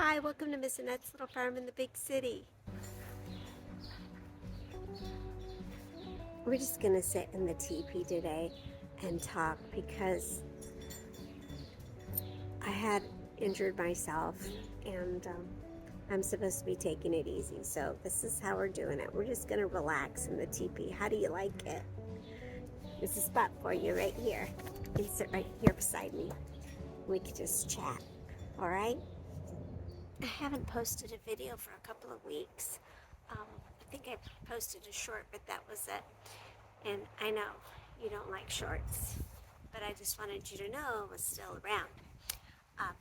Hi, welcome to Miss Annette's Little Farm in the Big City. We're just gonna sit in the teepee today and talk because I had injured myself and I'm supposed to be taking it easy. So this is how we're doing it. We're just gonna relax in the teepee. How do you like it? There's a spot for you right here. You can sit right here beside me. We can just chat. All right? I haven't posted a video for a couple of weeks. I think I posted a short, but that was it. And I know you don't like shorts, but I just wanted you to know I was still around. Um,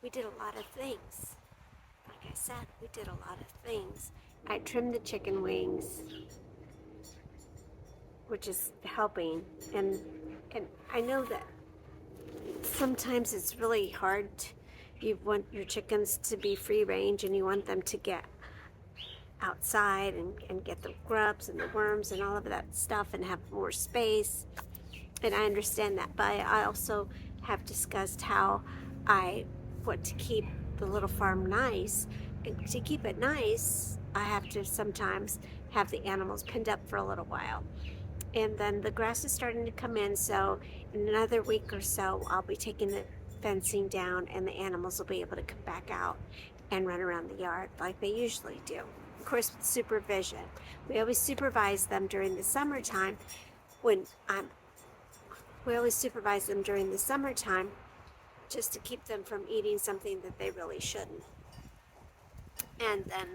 we did a lot of things. Like I said, we did a lot of things. I trimmed the chicken wings, which is helping. And I know that sometimes it's really hard. You want your chickens to be free range and you want them to get outside and get the grubs and the worms and all of that stuff and have more space. And I understand that, but I also have discussed how I want to keep the little farm nice. And to keep it nice, I have to sometimes have the animals pinned up for a little while. And then the grass is starting to come in, so in another week or so, I'll be taking the fencing down and the animals will be able to come back out and run around the yard like they usually do. Of course, with supervision. We always supervise them during the summertime when we always supervise them during the summertime just to keep them from eating something that they really shouldn't. And then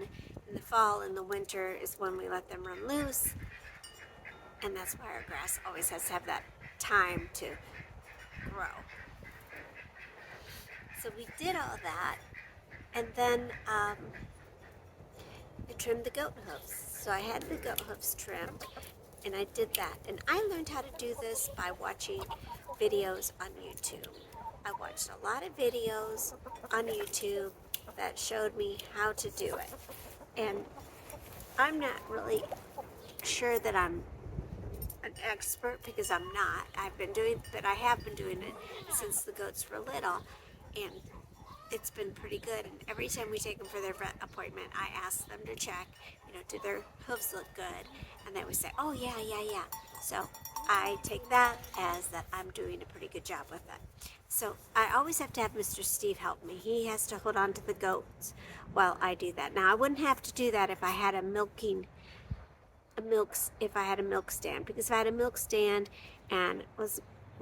in the fall and the winter is when we let them run loose. And that's why our grass always has to have that time to grow. So we did all that. And then I trimmed the goat hoofs. So I had the goat hoofs trimmed and I did that. And I learned how to do this by watching videos on YouTube. I watched a lot of videos on YouTube that showed me how to do it. And I'm not really sure that I'm an expert because I'm not. But I have been doing it since the goats were little. And it's been pretty good. And every time we take them for their vet appointment, I ask them to check, do their hooves look good? And they would say, oh, yeah. So I take that as that I'm doing a pretty good job with it. So I always have to have Mr. Steve help me. He has to hold on to the goats while I do that. Now, I wouldn't have to do that if I had a milk stand, because if I had a milk stand and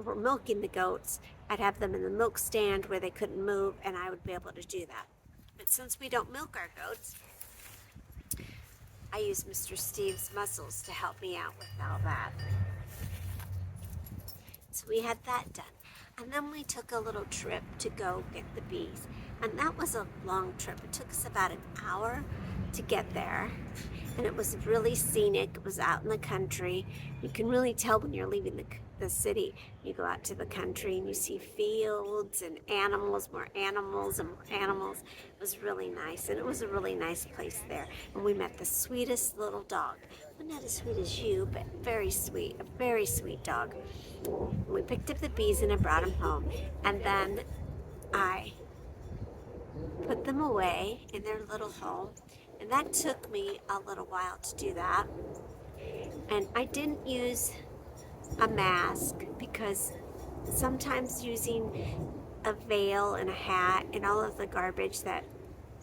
were milking the goats, I'd have them in the milk stand where they couldn't move and I would be able to do that. But since we don't milk our goats, I use Mr. Steve's muscles to help me out with all that. So we had that done. And then we took a little trip to go get the bees. And that was a long trip. It took us about an hour to get there. And it was really scenic. It was out in the country. You can really tell when you're leaving the city. You go out to the country and you see fields and animals, more animals and more animals. It was really nice. And it was a really nice place there. And we met the sweetest little dog. Well, not as sweet as you, but very sweet. A very sweet dog. We picked up the bees and I brought them home. And then I put them away in their little home. And that took me a little while to do that. And I didn't use a mask because sometimes using a veil and a hat and all of the garbage that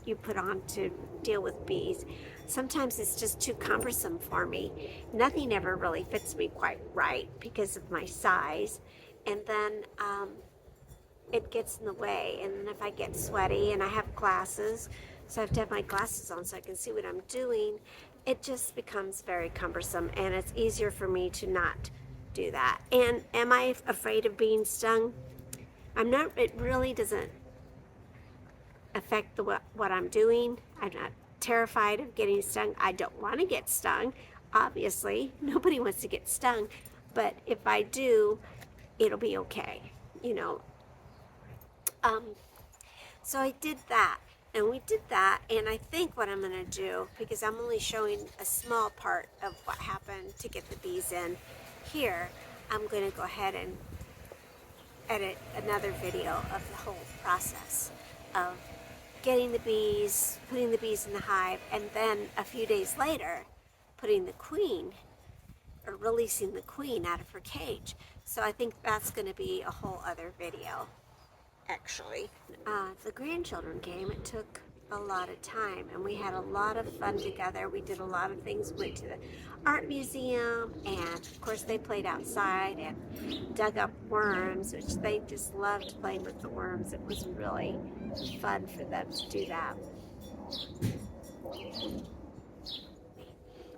you put on to deal with bees, sometimes it's just too cumbersome for me. Nothing ever really fits me quite right because of my size. And then it gets in the way. And then if I get sweaty and I have glasses, so I have to have my glasses on so I can see what I'm doing, it just becomes very cumbersome and it's easier for me to not do that. And am I afraid of being stung? I'm not. It really doesn't affect what I'm doing. I'm not terrified of getting stung. I don't want to get stung. Obviously, nobody wants to get stung, but if I do, it'll be okay, So I did that, and we did that, and I think what I'm going to do, because I'm only showing a small part of what happened to get the bees in here, I'm going to go ahead and edit another video of the whole process of getting the bees, putting the bees in the hive, and then a few days later, putting the queen or releasing the queen out of her cage. So I think that's going to be a whole other video, actually. The grandchildren came. It took a lot of time, and we had a lot of fun together. We did a lot of things. Went to the art museum, and of course they played outside and dug up worms, which they just loved playing with the worms. It was really fun for them to do that.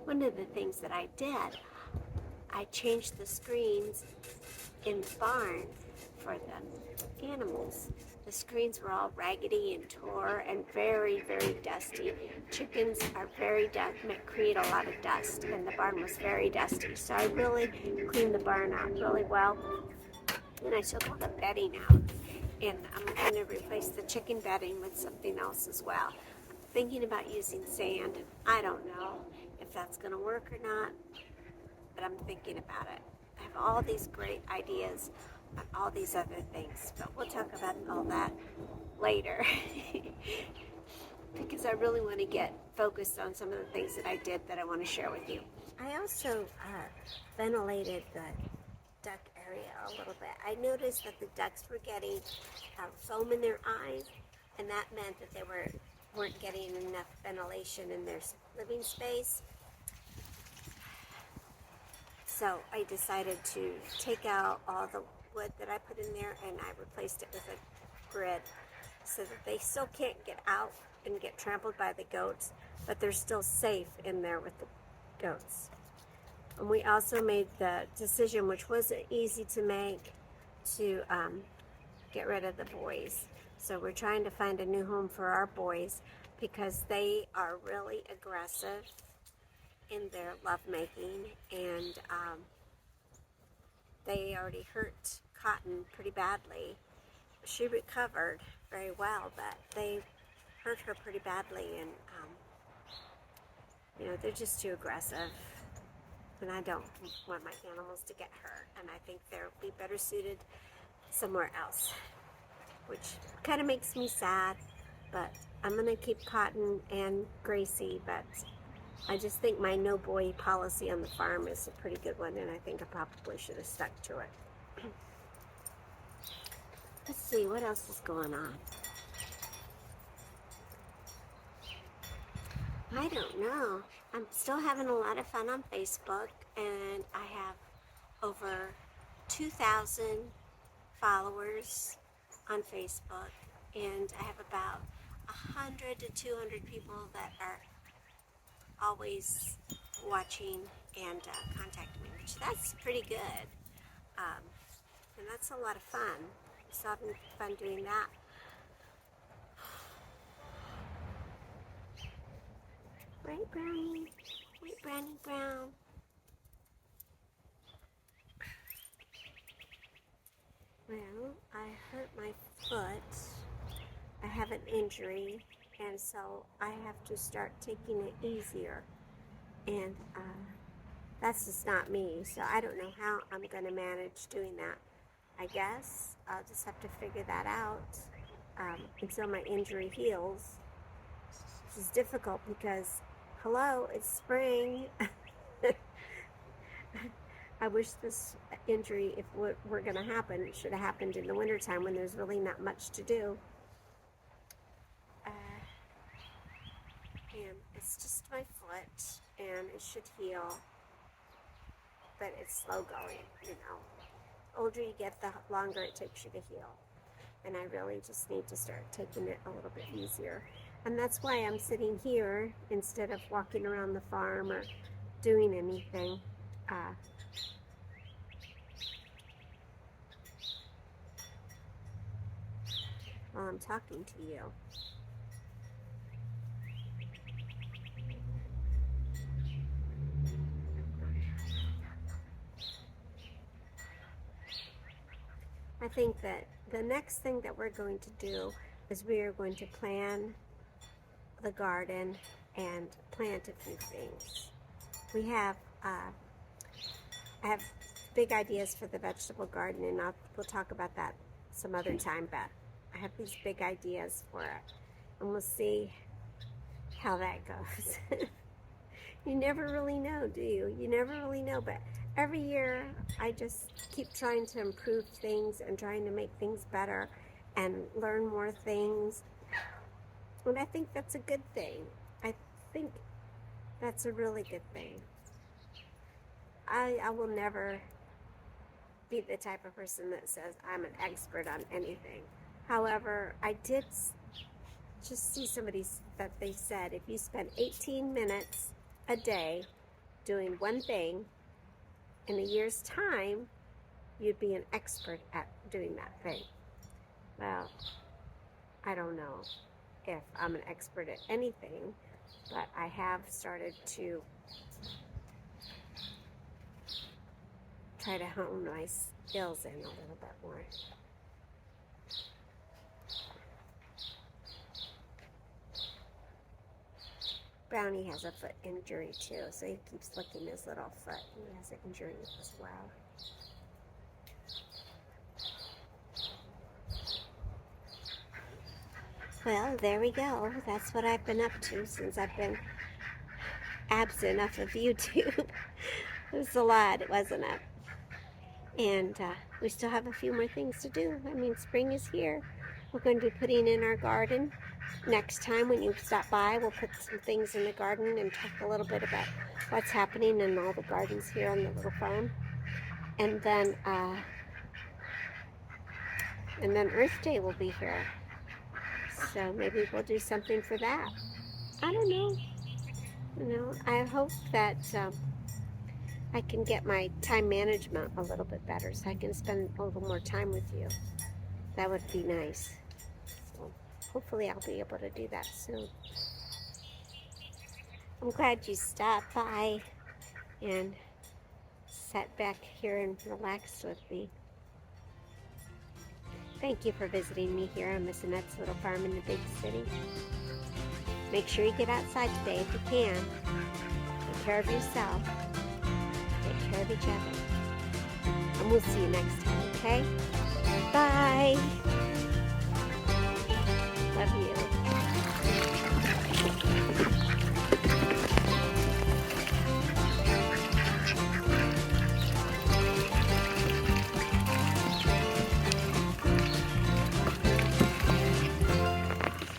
One of the things that I did, I changed the screens in the barn for the animals. The screens were all raggedy and tore and very, very dusty. Chickens are very create a lot of dust, and the barn was very dusty. So I really cleaned the barn out really well. And I took all the bedding out, and I'm going to replace the chicken bedding with something else as well. I'm thinking about using sand, and I don't know if that's going to work or not, but I'm thinking about it. I have all these great ideas on all these other things, but we'll talk about all that later because I really want to get focused on some of the things that I did that I want to share with you. I also ventilated the duck area a little bit. I noticed that the ducks were getting foam in their eyes, and that meant that they weren't getting enough ventilation in their living space. So I decided to take out all the wood that I put in there, and I replaced it with a grid so that they still can't get out and get trampled by the goats, but they're still safe in there with the goats. And we also made the decision, which wasn't easy to make, to get rid of the boys. So we're trying to find a new home for our boys because they are really aggressive in their lovemaking, and they already hurt Cotton pretty badly. She recovered very well, but they hurt her pretty badly, and they're just too aggressive, and I don't want my animals to get hurt, and I think they'll be better suited somewhere else, which kind of makes me sad, but I'm going to keep Cotton and Gracie, but I just think my no boy policy on the farm is a pretty good one, and I think I probably should have stuck to it. Let's see, what else is going on? I don't know. I'm still having a lot of fun on Facebook, and I have over 2,000 followers on Facebook, and I have about 100 to 200 people that are always watching and contacting me, which that's pretty good, and that's a lot of fun. So having fun doing that. Right, Brownie? Right, Brownie Brown? Well, I hurt my foot. I have an injury, and so I have to start taking it easier. And that's just not me, so I don't know how I'm going to manage doing that. I guess I'll just have to figure that out until my injury heals, which is difficult because, hello, it's spring. I wish this injury, if it were going to happen, it should have happened in the wintertime when there's really not much to do. And it's just my foot, and it should heal, but it's slow going, The older you get, the longer it takes you to heal. And I really just need to start taking it a little bit easier. And that's why I'm sitting here instead of walking around the farm or doing anything. While I'm talking to you. I think that the next thing that we're going to do is we are going to plan the garden and plant a few things. We have, I have big ideas for the vegetable garden, and we'll talk about that some other time, but I have these big ideas for it. and we'll see how that goes. You never really know, do you? You never really know, but every year I just keep trying to improve things and trying to make things better and learn more things. And I think that's a good thing. I think that's a really good thing. I will never be the type of person that says I'm an expert on anything. However, I did just see somebody that they said if you spend 18 minutes a day doing one thing, in a year's time, you'd be an expert at doing that thing. Well, I don't know if I'm an expert at anything, but I have started to try to hone my skills in a little bit more. Brownie has a foot injury too, so he keeps licking his little foot. He has an injury as well. Well, there we go. That's what I've been up to since I've been absent off of YouTube. It was a lot, wasn't it? And we still have a few more things to do. I mean, spring is here. We're going to be putting in our garden. Next time when you stop by, we'll put some things in the garden and talk a little bit about what's happening in all the gardens here on the little farm. And then Earth Day will be here. So maybe we'll do something for that. I don't know. You know, I hope that I can get my time management a little bit better so I can spend a little more time with you. That would be nice. So hopefully I'll be able to do that soon. I'm glad you stopped by and sat back here and relaxed with me. Thank you for visiting me here on Miss Annette's Little Farm in the Big City. Make sure you get outside today if you can. Take care of yourself. Take care of each other. And we'll see you next time, okay? Bye. Love you.